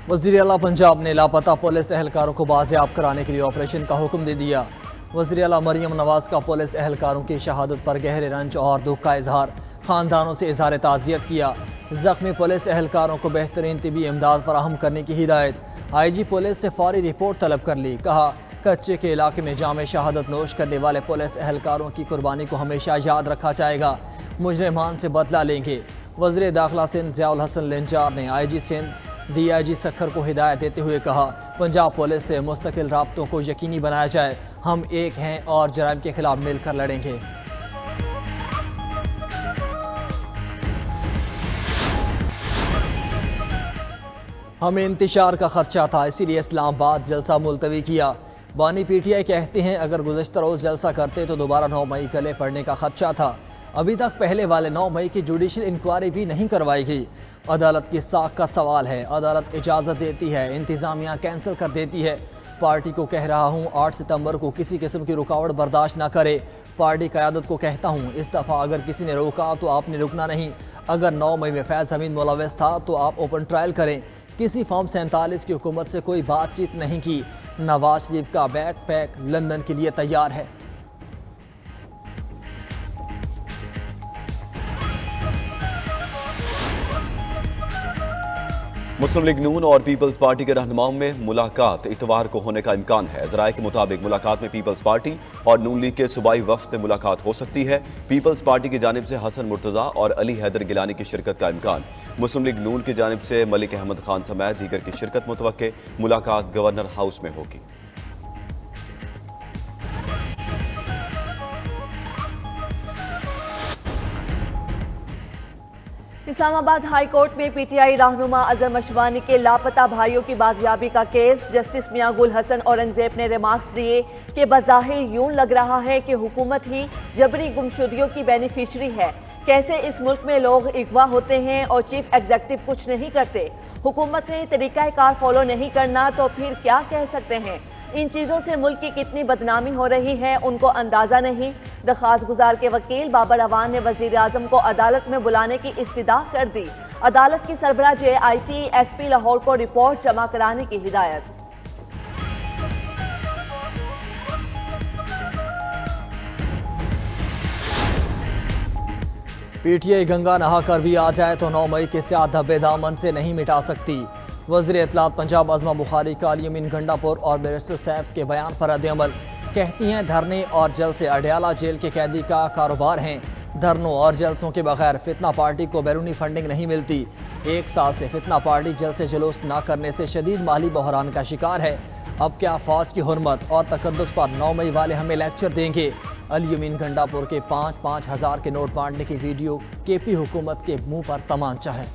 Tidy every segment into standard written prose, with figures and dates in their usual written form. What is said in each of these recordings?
वज़ीर आला पंजाब ने लापता पुलिस एहलकारों को बाजियाब कराने के लिए ऑपरेशन का हुक्म दे दिया। वज़ीर आला मरियम नवाज का पुलिस एहलकारों की शहादत पर गहरे रंज और दुख का इजहार, ख़ानदानों से इजहार ताज़ियत किया। ज़ख्मी पुलिस एहलकारों को बेहतरीन तिबी इमदाद फराहम करने की हिदायत। IG पुलिस से फौरी रिपोर्ट तलब कर ली। कहा, कच्चे के इलाके में जाम शहादत नोश करने वाले पुलिस एहलकारों की कुर्बानी को हमेशा याद रखा जाएगा। मुजरिमान से बदला लेंगे। वज़ीर दाखिला सिंध ज़ियाउल हसन लिंजार ने IG सिंध DIG सखर को हिदायत देते हुए कहा, पंजाब पुलिस से मुस्तकिल राब्तों को यकीनी बनाया जाए। हम एक हैं और जराइम के खिलाफ मिलकर लड़ेंगे। हमें इंतशार का खदशा था, इसीलिए इस्लामाबाद जलसा मुलतवी किया। बानी PTI कहते हैं, अगर गुज़श्ता रोज़ जलसा करते तो दोबारा 9 मई गले पड़ने का खदशा था। अभी तक पहले वाले 9 मई की जुडिशल इंक्वायरी भी नहीं करवाई गई। अदालत की साख का सवाल है। अदालत इजाज़त देती है, इंतज़ामिया कैंसिल कर देती है। पार्टी को कह रहा हूँ 8 सितंबर को किसी किस्म की रुकावट बर्दाश्त ना करे। पार्टी क़यादत को कहता हूँ, इस दफ़ा अगर किसी ने रोका तो आपने रुकना नहीं। अगर 9 मई में फैज़ हमीद मुलव्वस था तो आप ओपन ट्रायल करें। किसी फॉर्म 47 की हुकूमत से कोई बातचीत नहीं की। नवाज शरीफ का बैग पैक लंदन के लिए तैयार है। मुस्लिम लीग नून और पीपल्स पार्टी के रहनुमाओं में मुलाकात इतवार को होने का इम्कान है। ज़राए के मुताबिक मुलाकात में पीपल्स पार्टी और नून लीग के सूबाई वफ्द में मुलाकात हो सकती है। पीपल्स पार्टी की जानिब से हसन मुर्तज़ा और अली हैदर गिलानी की शिरकत का इम्कान। मुस्लिम लीग नून की जानिब से मलिक अहमद खान समेत दीगर की शिरकत मुतवक्के। मुलाकात गवर्नर हाउस में होगी। इस्लामाबाद हाई कोर्ट में PTI रहनुमा अजहर मशवानी के लापता भाइयों की बाजियाबी का केस। जस्टिस मियां गुल हसन औरंगजेब ने रिमार्क्स दिए कि बज़ाहिर यूं लग रहा है कि हुकूमत ही जबरी गुमशुदगियों की बेनिफिशरी है। कैसे इस मुल्क में लोग अगवा होते हैं और चीफ एग्जीक्यूटिव कुछ नहीं करते। हुकूमत ने तरीक़ाकार फॉलो नहीं करना तो फिर क्या कह सकते हैं। इन चीज़ों से मुल्क की कितनी बदनामी हो रही है उनको अंदाज़ा नहीं। दरख्वास्त गुजार के वकील बाबर अवान ने वज़ीर आज़म को अदालत में बुलाने की इस्तदा कर दी। अदालत की सरबराह JIT SP लाहौर को रिपोर्ट जमा कराने की हिदायत। PTI गंगा नहा कर भी आ जाए तो 9 मई के स्याह धब्बे दामन से नहीं मिटा सकती। वज़ीर इत्तलात पंजाब अज़मा बुखारी का अली अमीन गंडापुर और बैरिस्टर सैफ के बयान पर रद्द-ए-अमल। कहती हैं, धरने और जलसे अडयाला जेल के कैदी का कारोबार हैं। धरनों और जलसों के बगैर फितना पार्टी को बैरूनी फंडिंग नहीं मिलती। 1 साल से फितना पार्टी जलसे जुलूस ना करने से शदीद माली बहरान का शिकार है। अब क्या फौज की हुर्मत और तकद्दुस पर 9 मई वाले हमें लेक्चर देंगे। अली अमीन गंडापुर के 5-5 हज़ार के नोट बांटने की वीडियो KP हुकूमत के मुंह पर तमांचा है।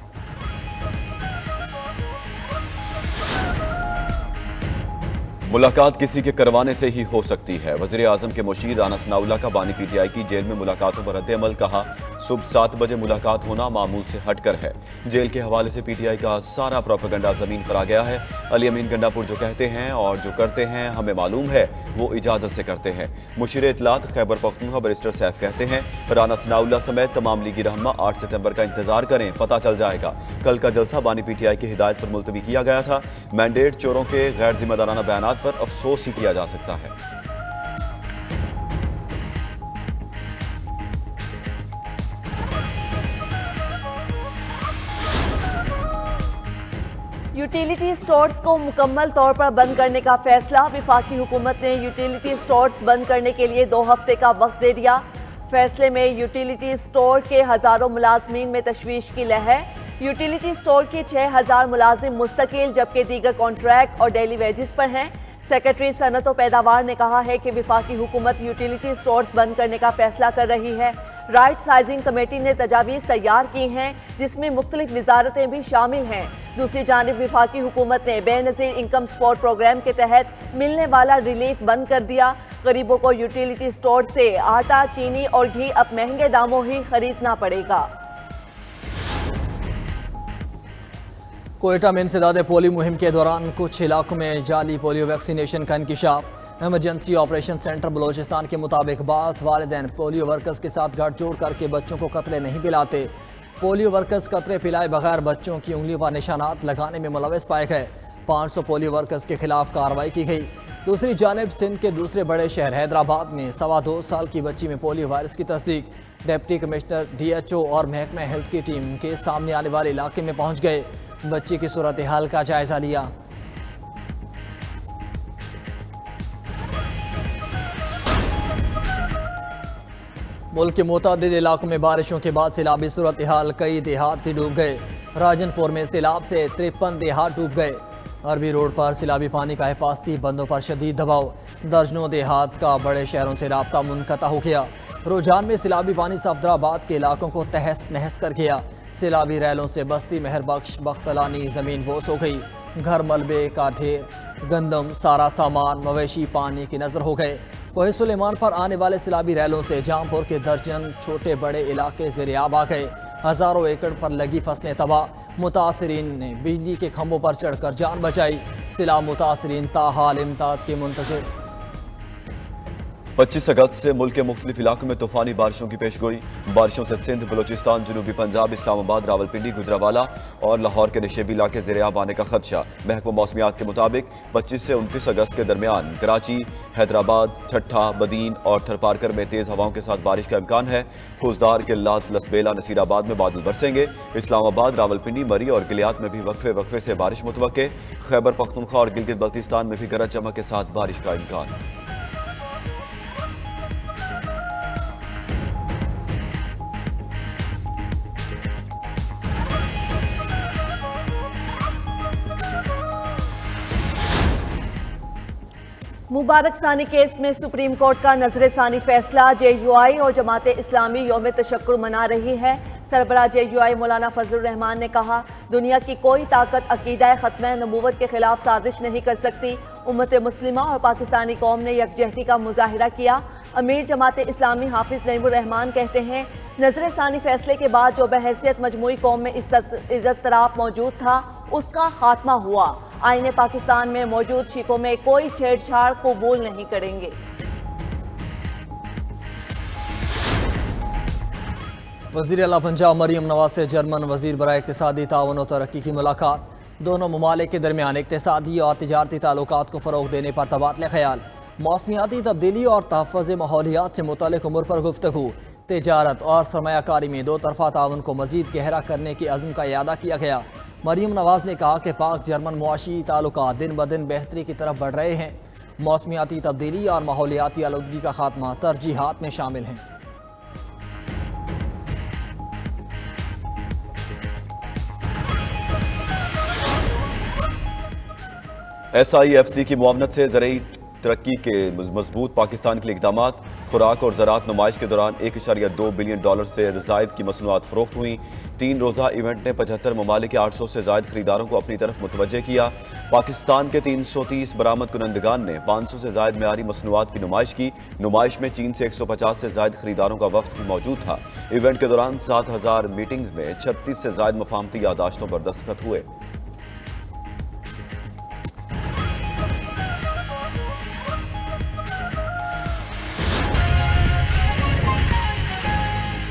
मुलाकात किसी के करवाने से ही हो सकती है। वज़ीर आज़म के मुशीर राना सनाउल्लाह का बानी PTI की जेल में मुलाकातों पर रद्द-ए-अमल। कहा, सुबह 7 बजे मुलाकात होना मामूल से हटकर है। जेल के हवाले से PTI का सारा प्रोपेगेंडा ज़मीन पर आ गया है। अली अमीन गंडापुर जो कहते हैं और जो करते हैं हमें मालूम है, वो इजाज़त से करते हैं। मुशीर इत्तलात खैबर पख्तूनख्वा बैरिस्टर सैफ कहते हैं, राना सनाउल्लाह समेत तमाम लीगी रहनुमा 8 सितंबर का इंतजार करें, पता चल जाएगा। कल का जलसा बानी PTI की हिदायत पर मुलतवी किया गया था। मैंडेट चोरों के गैर जिम्मेदाराना बयानात पर अफसोस ही किया जा सकता है। यूटिलिटी स्टोर्स को मुकम्मल तौर पर बंद करने का फैसला। वफाकी हुकूमत ने यूटिलिटी स्टोर्स बंद करने के लिए 2 हफ्ते का वक्त दे दिया। फैसले में यूटिलिटी स्टोर के हज़ारों मुलाजमीन में तशवीश की लहर। यूटिलिटी स्टोर के 6000 मुलाजिम मुस्तकिल जबकि दीगर कॉन्ट्रैक्ट और डेली वेजेस पर हैं। सेक्रेटरी सनत और पैदावार ने कहा है कि वफाकी हुकूमत यूटिलिटी स्टोर्स बंद करने का फैसला कर रही है। राइट साइजिंग कमेटी ने तजावीज़ तैयार की हैं जिसमें मुख्तलिफ वजारतें भी शामिल हैं। दूसरी जानिब वफाकी हुकूमत ने बेनज़ीर इनकम सपोर्ट प्रोग्राम के तहत मिलने वाला रिलीफ बंद कर दिया। गरीबों को यूटिलिटी स्टोर से आटा, चीनी और घी अब महंगे दामों ही खरीदना पड़ेगा। कोयटा में इंसदादे पोलियो मुहिम के दौरान कुछ इलाकों में जाली पोलियो वैक्सीनेशन का इंकिशाफ। इमरजेंसी ऑपरेशन सेंटर बलोचिस्तान के मुताबिक बाज़ वालिदैन पोलियो वर्कर्स के साथ गठजोड़ करके बच्चों को कतरे नहीं पिलाते। पोलियो वर्कर्स कतरे पिलाए बगैर बच्चों की उंगलियों पर निशानात लगाने में मुलविस पाए गए। 500 पोलियो वर्कर्स के खिलाफ कार्रवाई की गई। दूसरी जानिब सिंध के दूसरे बड़े शहर हैदराबाद में 2.25 साल की बच्ची में पोलियो वायरस की तस्दीक। डिप्टी कमिश्नर DHO और महकमा हेल्थ की टीम के सामने आने वाले इलाके में पहुंच गए, बच्ची की सूरत हाल का जायजा लिया। मुल्क के मुतअद्दिद इलाकों में बारिशों के बाद सैलाबी सूरत हाल, कई देहात भी डूब गए। राजनपुर में सैलाब से 53 देहात डूब गए। अरबी रोड पर सैलाबी पानी का हिफाजती बंदों पर शदीद दबाव, दर्जनों देहात का बड़े शहरों से राब्ता मुनक़ता हो गया। रुझान में सैलाबी पानी सफदराबाद के इलाकों को तहस नहस कर गया। सैलाबी रैलों से बस्ती मेहरबख्श बख्तलानी ज़मीन बोस हो गई। घर मलबे का ढेर, गंदम, सारा सामान, मवेशी पानी की नज़र हो गए। कोहे सुलेमान पर आने वाले सैलाबी रैलों से जामपुर के दर्जन छोटे बड़े इलाके ज़ेर-ए-आब आ गए। हज़ारों एकड़ पर लगी फसलें तबाह। मुतासरीन ने बिजली के खंभों पर चढ़कर जान बचाई। सैलाब मुतासरीन ताहाल इमदाद के मुंतज़िर। 25 अगस्त से मुल्क के मुख्तलिफ इलाकों में तूफानी बारिशों की पेशगोई। बारिशों से सिंध, बलोचिस्तान, जनूबी पंजाब, इस्लामाबाद, रावलपिंडी, गुजरावाला और लाहौर के नशेबी इलाके ज़ेर-ए-आब आने का खदशा। महकमा मौसमियात के मुताबिक 25 से 29 अगस्त के दरमियान कराची, हैदराबाद, ठट्ठा, बदीन और थरपारकर में तेज़ हवाओं के साथ बारिश का इम्कान है। फौजदार, किल्लात, लसबेला, नसीराबाद में बादल बरसेंगे। इस्लामाबाद, रावलपिंडी, मरी और गिलियात में भी वक्फे वक्फे से बारिश मुतवक्के। खैबर पख्तूनख्वा और गिलगित बल्तिस्तान में भी गरज चमक के साथ बारिश का इम्कान। मुबारक सानी केस में सुप्रीम कोर्ट का नजर सानी फैसला। JUI और जमात इस्लामी यौम तशक्कुर मना रही है। सरबराह JUI मौलाना फजलुर रहमान ने कहा, दुनिया की कोई ताकत अकीदा ख़त्म नबूवत के खिलाफ साजिश नहीं कर सकती। उम्मत मुस्लिमा और पाकिस्तानी कौम ने यकजहती का मुजाहिरा किया। अमीर जमात इस्लामी हाफिज नईमुर रहमान कहते हैं, नजर सानी फैसले के बाद जो बहैसियत मजमूई कौम में इज्जत तराप मौजूद था उसका खात्मा हुआ। आईने पाकिस्तान में मौजूद शिकों में कोई छेड़छाड़ कबूल नहीं करेंगे। वज़ीर आला पंजाब मरियम नवाज से जर्मन वज़ीर बराए इक़्तिसादी ताउन और तरक्की की मुलाकात। दोनों ममालिक के दरमियान इक़्तिसादी और तिजारती ताल्लुकात को फ़रोग़ देने पर तबादला ख़याल। मौसमियाती तब्दीली और तहफ़्फ़ुज़ माहौलियात से मुतल्लिक़ उमूर पर गुफ्तगू। तिजारत और सरमायाकारी में दो तरफ़ा ताउन को मज़ीद गहरा करने की अज़्म का इयादा किया गया। मरियम नवाज ने कहा कि पाक जर्मन मुआशी ताल्लुकात दिन ब दिन बेहतरी की तरफ बढ़ रहे हैं। मौसमियाती तब्दीली और माहौलियाती आलूदगी का खात्मा तरजीहात में शामिल हैं। SIFC की मुआवनत से ज़रूरी तरक्की के मजबूत पाकिस्तान के लिए इक़दामात। खुराक और ज़राअत नुमाइश के दौरान $1.2 बिलियन से ज़ायद की मसनूआत फ़रोख्त हुई। 3 रोज़ा इवेंट ने 75 ममालिक के 800 से ज़ायद खरीदारों को अपनी तरफ मुतवज्जे किया। पाकिस्तान के 330 बरामद कुनंदगान ने 500 से ज़ायद मेयारी मसनूआत की नुमाइश की। नुमाइश में चीन से 150 से ज़ायद खरीदारों का वफ्द भी मौजूद था। इवेंट के दौरान 7000 मीटिंग्स में 36 से ज़ायद मफाहमती यादाश्तों पर दस्तखत हुए।